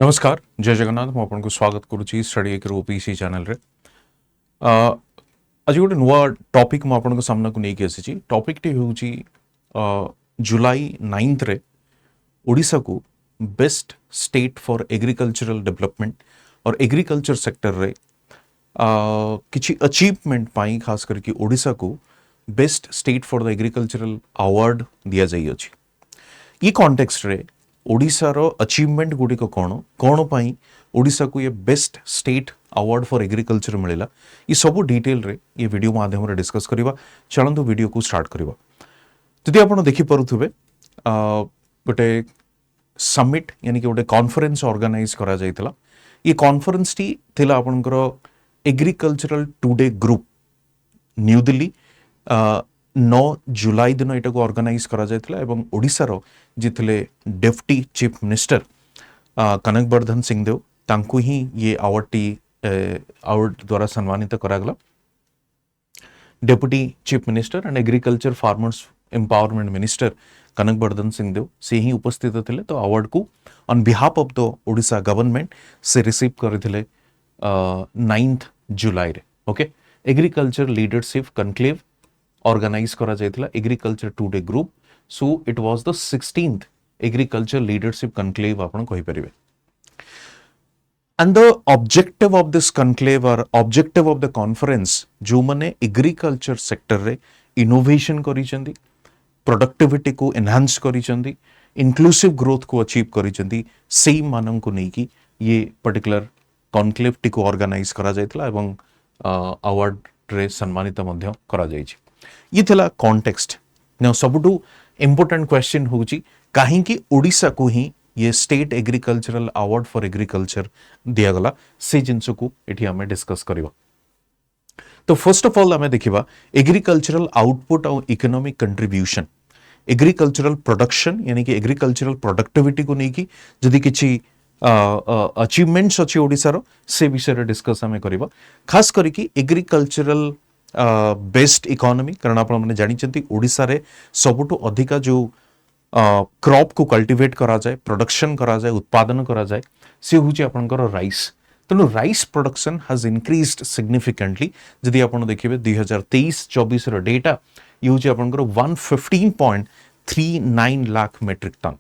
नमस्कार जय जगन्नाथ मु आपन को स्वागत करुच्ची स्टडी एक ओपीसी चैनल रे आज गोटे नुआ टॉपिक मु आपन को सामना को नहीं आसी टॉपिक टी होउची जुलाई 9th रे ओडिशा को best state for agricultural development और एग्रीकल्चर सेक्टर रे किछि अचीवमेंट पाई खास करके ओडिशा को best state for the agricultural award दिया जाई अछि ये कॉन्टेक्स्ट रे ओडिशा रो अचीवमेंट गुडी को कोण पाई ओडिशा को ये best state award for agriculture मिलेला ये सब डिटेल रे ये वीडियो माध्यम रे डिस्कस करिवा चलंतु वीडियो को स्टार्ट करिवा जदि आपण देखि परुथुबे गोटे समिट यानी कि गोटे कॉन्फ्रेंस ऑर्गेनाइज करा जायतला ये कॉन्फ्रेंस टी थिला आपनकर agricultural today group new Delhi 9 जुलाई दिन एटा को ऑर्गेनाइज करा जायतला एवं ओडिसा रो जितले deputy chief minister Kanakvardhan Singhdeo तांकु ही ये अवार्ड द्वारा सम्मानित करा गला deputy chief minister and agriculture farmers empowerment minister Kanakvardhan Singhdeo से ही उपस्थित थे तो अवार्ड को on behalf of the Odisha government से रिसीव करथिले 9th जुलाई रे okay agriculture leadership conclave organise करा जायतिला agriculture today group so it was the 16th agriculture leadership conclave आपण कहि परिबे and the objective of this conclave और ऑब्जेक्टिव ऑफ द कॉन्फ्रेंस जो माने एग्रीकल्चर सेक्टर रे इनोवेशन करिसेंदी प्रोडक्टिविटी को एनहांस करिसेंदी इंक्लूसिव ग्रोथ को अचीव करिसेंदी सेम मानन को नै कि ये पर्टिकुलर कॉन्क्लेव टी को ऑर्गेनाइज करा जायतिला एवं अवार्ड रे सम्मानित मध्य करा जायछि ये थिला कॉन्टेक्स्ट न सबुटू इंपोर्टेंट क्वेश्चन होची काहे कि ओडिशा को ही ये state agricultural award for agriculture दिया गला से जिंस को एठी हमें डिस्कस करिवा तो फर्स्ट ऑफ ऑल हमें देखिबा एग्रीकल्चरल आउटपुट और इकोनॉमिक कंट्रीब्यूशन एग्रीकल्चरल प्रोडक्शन यानी कि एग्रीकल्चरल प्रोडक्टिविटी को नहीं कि जदि किछि अचीवमेंट्स अच्छी ओडिशा रो से विषय रे डिस्कस हमें करिवा खास करी कि एग्रीकल्चरल बेस्ट इकोनॉमी कारण आप जानी ओडिशा रे सबुठु अधिका जो क्रॉप को कल्टिवेट करा जाए प्रोडक्शन करा जाए उत्पादन करा जाए से होची आपनकर राइस तेणु rice production has increased significantly जदि आपण देखिबे 2023-24 रो डेटा ये होची आपनकर 115.39 lakh metric ton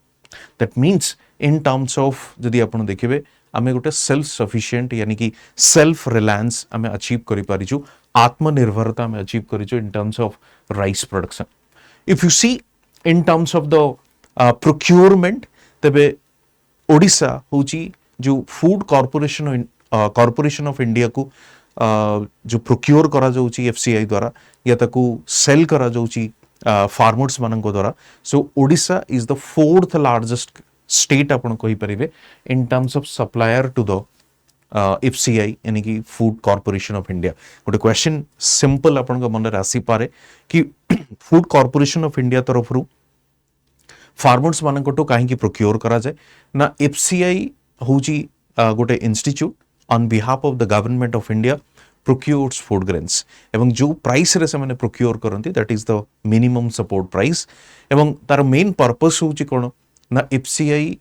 that means in terms of जदि आपण देखिबे आमे गोटे सेल्फ सफिशिएंट यानी कि सेल्फ रिलायंस आमे अचीव करि पारिछु आत्मनिर्भरता में अचीव करिछु in terms of rice production if you see in terms of the procurement तबे ओडिशा होची जो फूड कॉर्पोरेशन ऑफ इंडिया को जो प्रोक्योर करा जाउची एफसीआई द्वारा या ताकू सेल करा जाउची फार्मर्स माननको द्वारा so Odisha is the 4th largest state आपण कहि परिबे in terms of supplier to the FCI यानी कि फूड कॉर्पोरेशन ऑफ इंडिया गोटे क्वेश्चन सिंपल आपण मन रे आसी पारे कि फूड कॉर्पोरेशन ऑफ इंडिया तरफ रु फार्मर्स मानकटो काहे कि प्रोक्योर करा जाए ना एफसीआई होची गोटे institute on behalf of the government of India procures food grains एवं जो प्राइस रे से माने प्रोक्योर करंती that is the minimum support price एवं तार मेन पर्पस होची कोन ना एफसीआई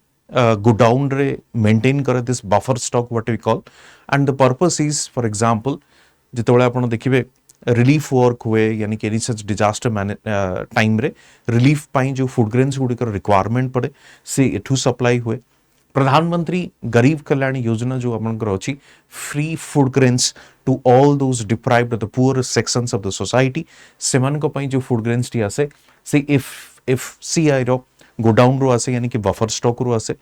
गोडाउन रे मेंटेन करे this buffer stock what we call and the purpose is for example जितेबाला आपण देखिबे रिलीफ वर्क हुए यानी कि एनी सच डिजास्टर टाइम रे रिलीफ पाई जो फूड ग्रेन्स गुडी कर रिक्वायरमेंट पड़े से एठू सप्लाई हुए प्रधानमंत्री गरीब कल्याण योजना जो आपनकर अछि free food grains to all those deprived of the poor sections of the society सेमान को पाई जो फूड ग्रेन्स टी आसे से एफसीआई रो गोडाउन रो आसे यानी कि बफर स्टॉक रो आसे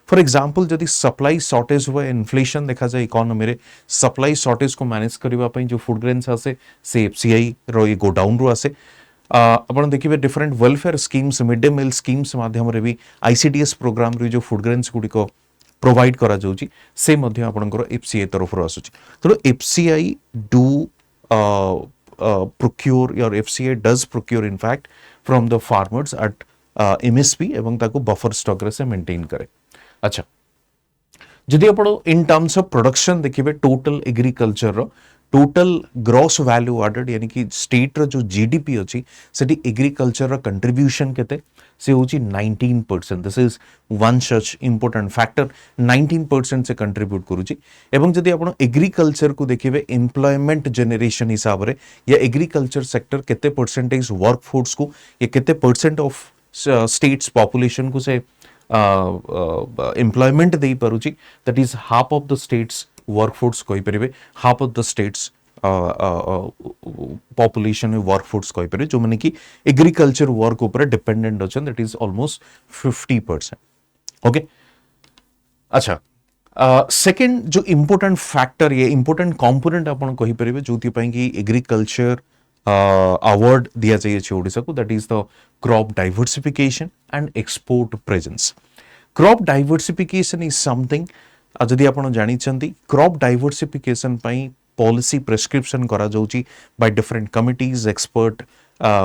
फॉर एग्जांपल जदि सप्लाई शॉर्टेज हुए इन्फ्लेशन देखा जाए इकोनॉमी रे सप्लाई शॉर्टेज को मैनेज करबा पई जो फूड ग्रेन्स आसे से एफसीआई रो ये गोडाउन रो आसे आपण देखिबे different welfare schemes mid day meal schemes माध्यम रे भी आईसीडीएस प्रोग्राम रे जो फूड ग्रेन्स गुडी को प्रोवाइड करा जाउची से मध्य आपनकर एफसीआई तरफ रो आसुची तो FCI do procure your FCI does procure in fact from the farmers at MSP एवं ताको बफर स्टॉक रे से मेंटेन करे अच्छा जदि आपण इन टर्म्स ऑफ प्रोडक्शन देखिबे टोटल एग्रीकल्चर रो टोटल ग्रॉस वैल्यू एडेड यानी कि स्टेट रो जो जीडीपी अच्छी सेठी एग्रीकल्चर रो कंट्रीब्यूशन केते से होची 19%. This is one such important factor. 19% से कंट्रीब्यूट करूची. एवं जदि आपण एग्रीकल्चर को देखिबे एम्प्लॉयमेंट जनरेशन हिसाब रे या एग्रीकल्चर सेक्टर केते परसेंटेज वर्कफोर्स को या केते परसेंट ऑफ स्टेट्स पॉपुलेशन को से एम्प्लॉयमेंट दे पारुची. That is half of the state's workforce कहि परिबे, half of the state's population workforce कहि परिबे जो माने कि एग्रीकल्चर वर्क ऊपर डिपेंडेंट अछन. That is almost 50%. ओके. अच्छा, सेकेंड जो इंपोर्टेंट फैक्टर ये इंपोर्टेंट कंपोनेंट आपण कहि परिबे जोथि पई कि एग्रीकल्चर अवार्ड दिया जाइए ओडिशा को. That is the crop diversification and export presence. Crop diversification is something जदि आपण जानिछंती क्रॉप डाइवर्सिफिकेशन पई पॉलिसी प्रेस्क्रिप्शन करा जाउची by different committees expert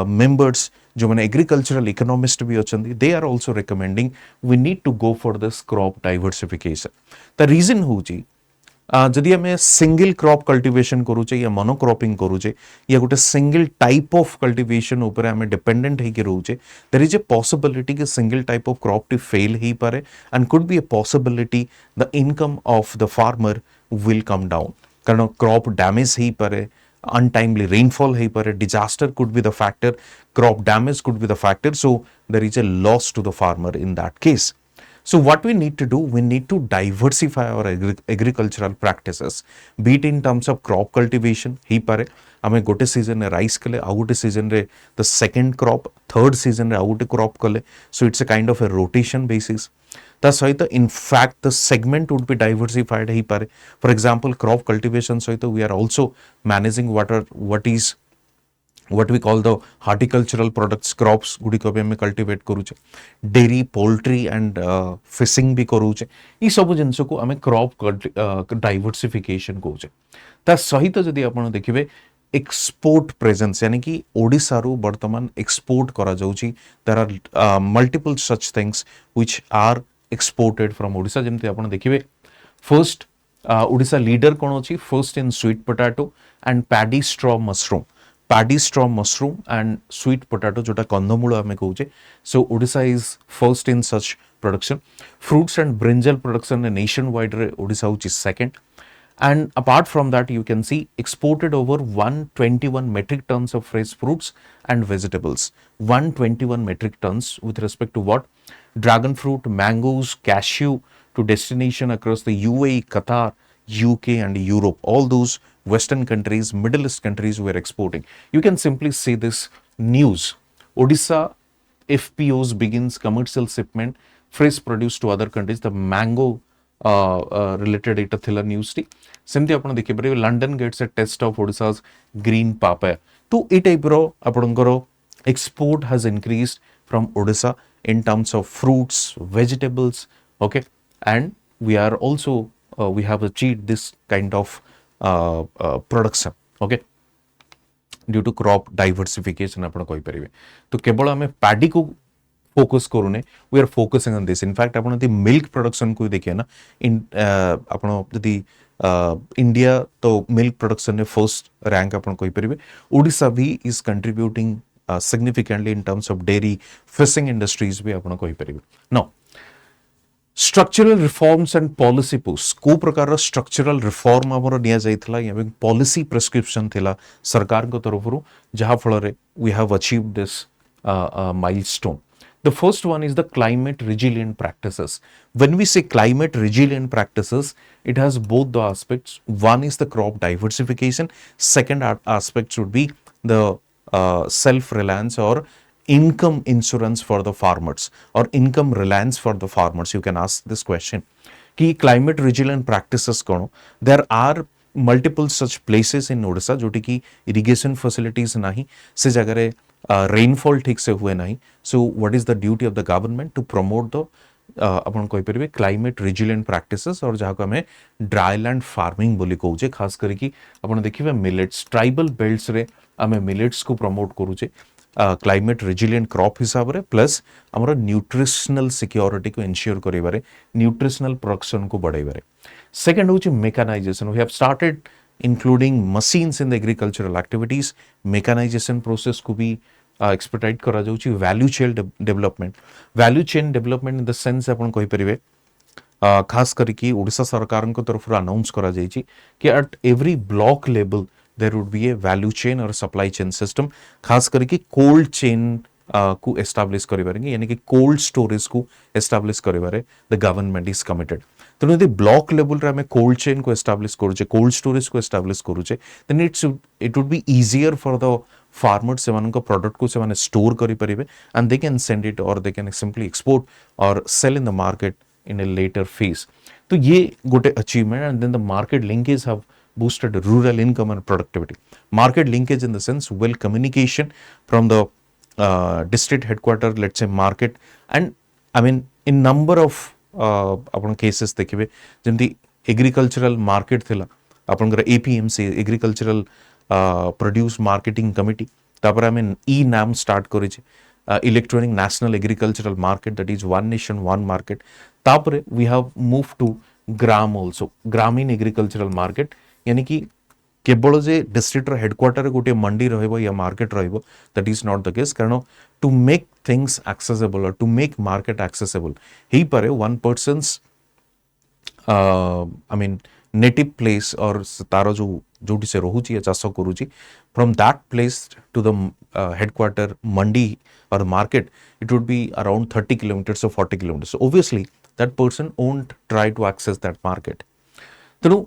members जो मैंने एग्रीकल्चरल इकोनॉमिस्ट भी अछंती. They are also recommending we need to go for this crop diversification. The reason होची जदि आम सिंगल क्रॉप कल्टिवेशन करूचे या मोनोक्रॉपिंग करूचे या गोटे सिंगल टाइप ऑफ कल्टिवेशन ऊपर आम डिपेंडेंट होकर रोचे देयर इज ए पॉसिबिलिटी कि सिंगल टाइप ऑफ क्रॉप टी फेल ही पारे and could be a possibility the income of the farmer will come down कारण क्रॉप डैमेज ही पारे, untimely rainfall hai pare, disaster could be the factor, crop damage could be the factor, so there is a loss to the farmer in that case. So what we need to do, we need to diversify our agricultural practices, be it in terms of crop cultivation hi pare ame gote season re rice kale au gote season re the second crop, third season re au gote crop kale, so it's a kind of a rotation basis. ता सहित in fact the segment would be diversified ही पारे. For example crop cultivation सहित we are also managing what we call the horticultural products crops गुडी को भी हमें cultivate करूचे, डेयरी पोल्ट्री एंड फिशिंग भी करूचे. ई सब जिनस को हमें क्रॉप डाइवर्सिफिकेशन कहूचे. ता सहित जदि आपण देखिबे एक्सपोर्ट प्रेजेंस यानी कि ओडिशा रु वर्तमान एक्सपोर्ट करा जाउची. There are multiple such things which are exported from Odisha. जेमते आपण देखिबे फर्स्ट ओडिशा लीडर कोन अछि, first in sweet potato and paddy straw mushroom. Paddy straw mushroom and sweet potato जोटा कंदमूल आमे कहूचे. So Odisha is first in such production. Fruits and brinjal production nationwide रे ओडिशा होची second. And apart from that, you can see exported over 121 metric tons of fresh fruits and vegetables. 121 metric tons with respect to what? Dragon fruit, mangoes, cashew to destination across the UAE, Qatar, UK and Europe. All those Western countries, Middle East countries were exporting. You can simply see this news. Odisha FPOs begins commercial shipment fresh produce to other countries. The mango related एटा थिला news टी सेमती आपण देखि परिबे London gets a taste of Odisha's green papaya. तो a type रो आपणकर export has increased from Odisha in terms of fruits, vegetables, okay, and we are also we have achieved this kind of production, okay, due to crop diversification आपण कहि परिबे. तो केवल हमें paddy को फोकस करूने, we are focusing on this. In fact आपण यदि मिल्क प्रोडक्शन को देखिए ना, इन आपण यदि इंडिया तो मिल्क प्रोडक्शन ने फर्स्ट रैंक आपण कहि परिबे. ओडिशा भी is contributing significantly in terms of dairy, fishing industries भी आपण कहि परिबे. Now, structural reforms and policy push को प्रकार structural reform हमर निया जाइथला या policy prescription थिला सरकार को तरफरु जहा फल we have achieved this milestone. The first one is the climate resilient practices. When we say climate resilient practices, it has both the aspects. One is the crop diversification. Second aspect should be the self-reliance or income insurance for the farmers or income reliance for the farmers. You can ask this question. Ki climate resilient practices kono? There are multiple such places in Odisha जोटी की irrigation facilities नहीं, से जगह rainfall ठीक से हुए नहीं. So what is the duty of the government to promote the अपन कहि परिबे क्लाइमेट रिजिलिएंट प्रैक्टिसेस और जहाँ को हमें ड्राईलैंड फार्मिंग बोली कहूचे. खास करिकी अपन देखिबे मिलेट्स ट्राइबल बेल्ट्स रे आमे मिलेट्स को प्रमोट करूचे क्लाइमेट रिजिलिएंट क्रॉप हिसाब रे, प्लस हमर न्यूट्रिशनल सिक्योरिटी को एंश्योर करिबारे, न्यूट्रिशनल प्रोडक्शन को बढ़ाइबारे. सेकंड होची mechanisation. We have started including machines in the agricultural activities, mechanization process को भी एक्सपर्टाइट करा जाउची, value chain development in the sense आपण कहि परिबे खास करके ओडिशा सरकार तरफ अनाउंस करा जाइछि कि at every block level there would be a value chain और सप्लाई चेन सिस्टम, खास करके कोल्ड चेन को एस्टाब्लिश करिबारे यानी कि कोल्ड स्टोरेज को एस्टाब्लिश करिबारे द गवर्नमेंट इज कमिटेड। तेणु यदि ब्लॉक लेवल रे आमे कोल्ड चेन को एस्टाब्लिश करूचे, कोल्ड स्टोरेज को एस्टाब्लिश करूचे, then it would be easier for the farmers सेमान को प्रोडक्ट को सेमान स्टोर करि परिबे and they can send it or they can simply export or sell in the market in a later phase. तो ये गोटे achievement, and then the market linkage have boosted rural income and productivity. Market linkage in the sense well communication from the district headquarter, let's say market, and I mean in number of upon cases देखिबे जेमती agricultural market थिला आपनकर APMC agricultural produce marketing committee, तापर आमे e-NAM start करिचे, electronic national agricultural market, that is one nation one market. तापरे we have moved to gram also, ग्रामीण agricultural market, यानी कि केवल जे डिस्ट्रिक्टर headquarter गोटे मंडी रहिबो या मार्केट रहिबो, that is not the case, कारण to make things accessible or to make market accessible ही पारे one persons I mean native place or तार जो जोटी से रहुची या चाष करूची, from that place to the headquarter mandi or market, it would be around 30 kilometers or 40 kilometers. So obviously that person won't try to access that market. So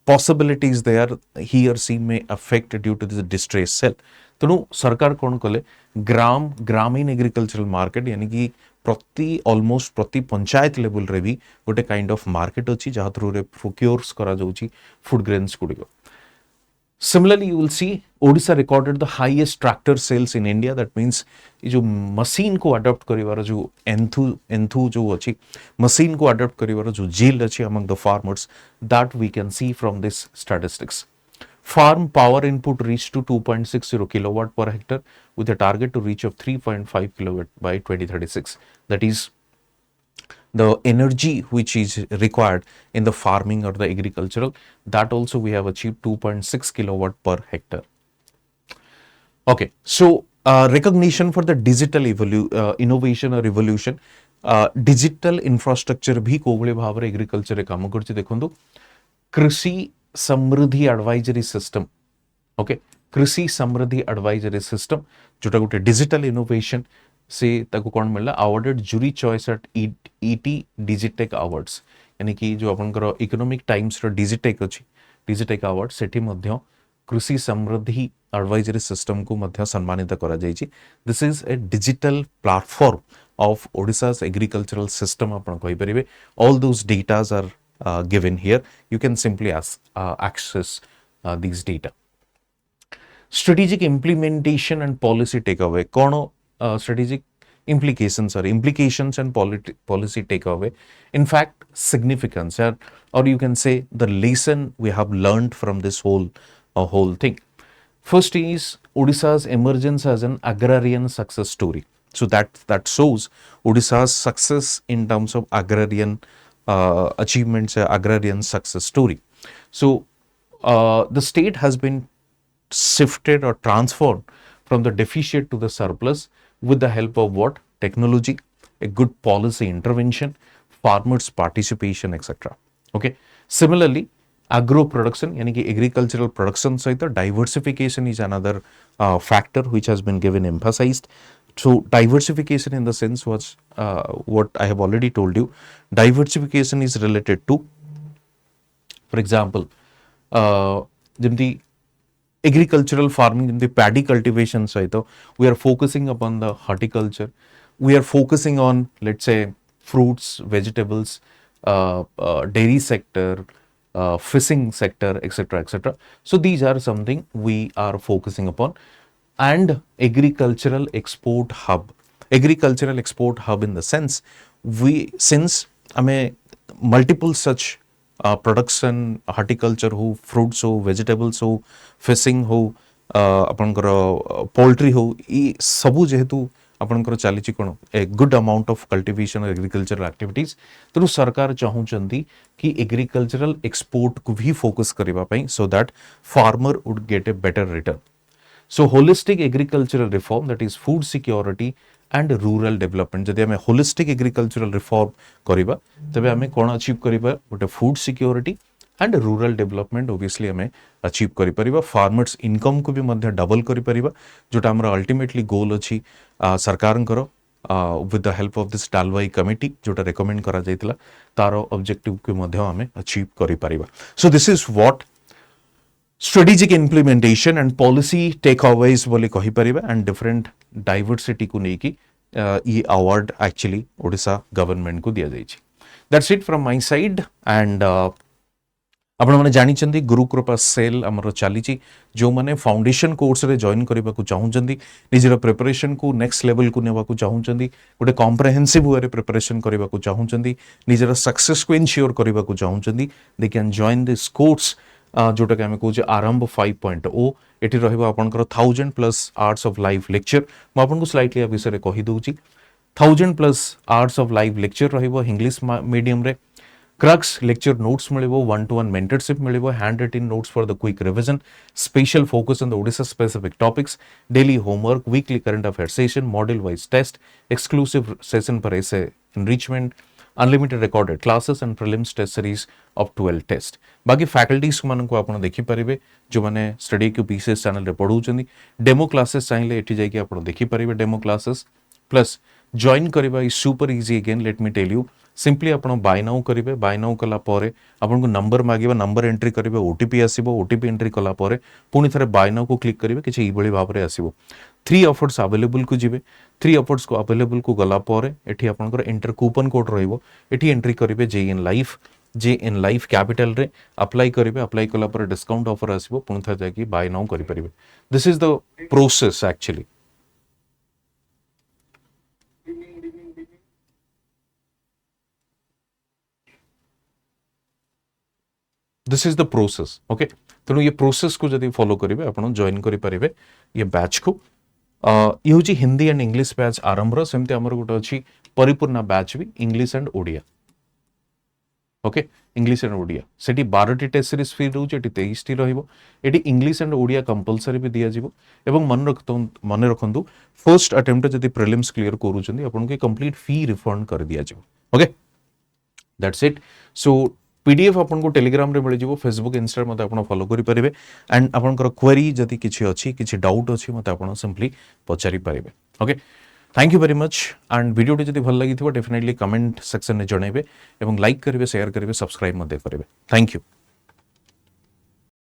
possibilities there, he or she may affect due to this distress sell. तो सरकार कौन कले ग्रामीण agricultural market, यानी कि प्रति almost प्रति panchayat level रे भी गोटे काइंड ऑफ मार्केट अच्छी जहाँ थ्रू रे प्रोक्योर्स करा जाउची फूड ग्रेन्स गुड़िक। Similarly, you will see Odisha recorded the highest tractor sales in India. That means जो मशीन को अडॉप्ट करिवार जो एंथू जो अच्छी मशीन को अडॉप्ट करिवार जो जेल अच्छी among the farmers, that we can see from this statistics. Farm power input reached to 2.60 kilowatt per hectare with a target to reach of 3.5 kilowatt by 2036. That is the energy which is required in the farming or the agricultural, that also we have achieved 2.6 kilowatt per hectare. Okay, so recognition for the digital innovation or evolution, digital infrastructure भी कोवले Bhavre agriculture रे काम करछि। देखंतु कृषि समृद्धि advisory system, okay, कृषि समृद्धि advisory system जोटा गोटे digital innovation से ताको कौन मिलला awarded jury choice at ET Digitech awards, यानी कि जो आपनकर इकोनॉमिक टाइम्स रो डिजिटेक अछि, डिजिटेक अवार्ड सेठी मध्य कृषि समृद्धि एडवाइजरी सिस्टम को मध्य सम्मानित करा जायछि। This is a digital platform of Odisha's agricultural system आपण कहि परिबे। All those datas are given here, you can simply access these data. Strategic implementation and policy takeaway, कौन strategic implications and policy takeaway, in fact significance, or you can say the lesson we have learned from this whole thing. First is Odisha's emergence as an agrarian success story. So that shows Odisha's success in terms of agrarian achievements, agrarian success story. So the state has been shifted or transformed from the deficit to the surplus with the help of what? Technology, a good policy intervention, farmers participation, etc. Okay. Similarly, agro production, yani ki agricultural production saita diversification is another factor which has been given emphasized. So diversification in the sense was what I have already told you. Diversification is related to, for example, the agricultural farming, the paddy cultivation side, we are focusing upon the horticulture, we are focusing on, let's say, fruits, vegetables, dairy sector, fishing sector, etc. So these are something we are focusing upon. And agricultural export hub in the sense, since multiple such production, horticulture हो, fruits हो, vegetables हो, fishing हो, आपनकर poultry हो, ये सबू जेहेतु आपणकर चली कौन a good amount of cultivation agricultural activities तेणु सरकार चाहूँगी कि एग्रीकल्चरल एक्सपोर्ट को भी फोकस करने so that farmer would get a better return. So holistic agricultural reform, that is food security and rural development. जदि आम holistic agricultural reform करिबा तबे आम कौन अचीव करिबा गोटे food security and rural development obviously आम अचीव करि परिबा. फार्मर्स इनकम को भी मध्य डबल करि परिबा जोटा हमर अल्टीमेटली गोल अछि सरकारंकर with the help of this Dalwai committee जोटा रेकमेंड करा जायतिला तार ऑब्जेक्टिव को मध्य आम अचीव करि परिबा. So this is what strategic implementation and policy takeaways बोली कहि परिबा एंड डिफरेंट डाइवर्सिटी को लेकी ये अवार्ड एक्चुअली ओडिशा गवर्नमेंट को दिया जाइछि. That's it from my side and आपण माने जानि चंदी गुरुकृपा सेल हमर चलीछि जो माने फाउंडेशन कोर्स रे जॉइन करबा को चाहूचंदी निजर प्रिपरेशन को नेक्स्ट लेवल को नेबा को चाहूचंदी गोटे कॉम्प्रिहेंसिव वे रे प्रिपरेशन करबा को चाहूचंदी निजर सक्सेस को इनश्योर करबा को चाहूचंदी they can join this course जोटा कि आम कहे आरंभ 5.0 एटी रहिबो आपनकर 1000+ आवर्स ऑफ लाइव लेक्चर मु आपनको स्लाइटली आ विषय कहि दउची 1000+ आवर्स ऑफ लाइव लेक्चर रहिबो इंग्लिश मीडियम रे क्रक्स लेक्चर नोट्स मिलिबो 1-to-1 मेंटरशिप मिलिबो handwritten notes for the quick revision special focus on the Odisha specific topics daily homework weekly current affair session model wise test exclusive session पर ऐसे enrichment unlimited recorded classes and prelims test series of 12 test. बाकी faculties मान को आप देखि पारिबे जो माने study Q PCS channel रे पढौचंदी डेमो क्लासेस चाहिए एठी जाई कि आप देखि पारिबे डेमो क्लासेस प्लस जॉइन करबा is super easy. Again let me tell you simply आप बाय नाउ करेंगे बाय नाउ कला आपको नंबर मागे नंबर एंट्री करेंगे ओटीपी आसो ओटीपी एंट्री कला पुणी थे बाय नाउ को क्लिक करेंगे किसी ये भाव में आसो 3 ऑफर्स अवेलेबल को जीवे 3 ऑफर्स को अवेलेबल को गलापर ये आपंकर एंटर कूपन कोड रही एंट्री करेंगे जे इन लाइफ कैपिटल रे अप्लाई करेंगे अप्लाई कला डिस्काउंट ऑफर आसो पुणी थे जाकि बाय नाउ करेंगे. This is the process actually. This is the process okay. तेणु ये प्रोसेस को जब फॉलो करेंगे आप जॉइन करेंगे ये बैच को. ये हूँ हिंदी एंड इंग्लिश बैच आरंभ सेमती आमर गोटे अच्छी परिपूर्ण बैच भी English and Odia okay. English and Odia से 12टी टेस्ट सीरीज फ्री रोचे 23टी रही इंग्लिश एंड ओडिया कंपलसरी भी दिज्व एवं मन रखु फर्स्ट अटेम्प्ट जब प्रिलिम्स क्लियर करूँ आपको कंप्लीट फी रिफंड कर दिज्व okay. That's it. So PDF आपको टेलीग्राम रे मिल जाव फेसबुक इंस्टा मत आप फॉलो करेंगे एंड आपंकर क्वेरी जदि किसी अच्छी किसी डाउट अच्छी मत आप सिंपली पचारि पारे okay. Thank you very much and वीडियोटी जब भल लगी डेफिनेटली कमेंट सेक्शन में जनइबे लाइक करेंगे शेयर करेंगे सब्सक्राइब करेंगे. Thank you.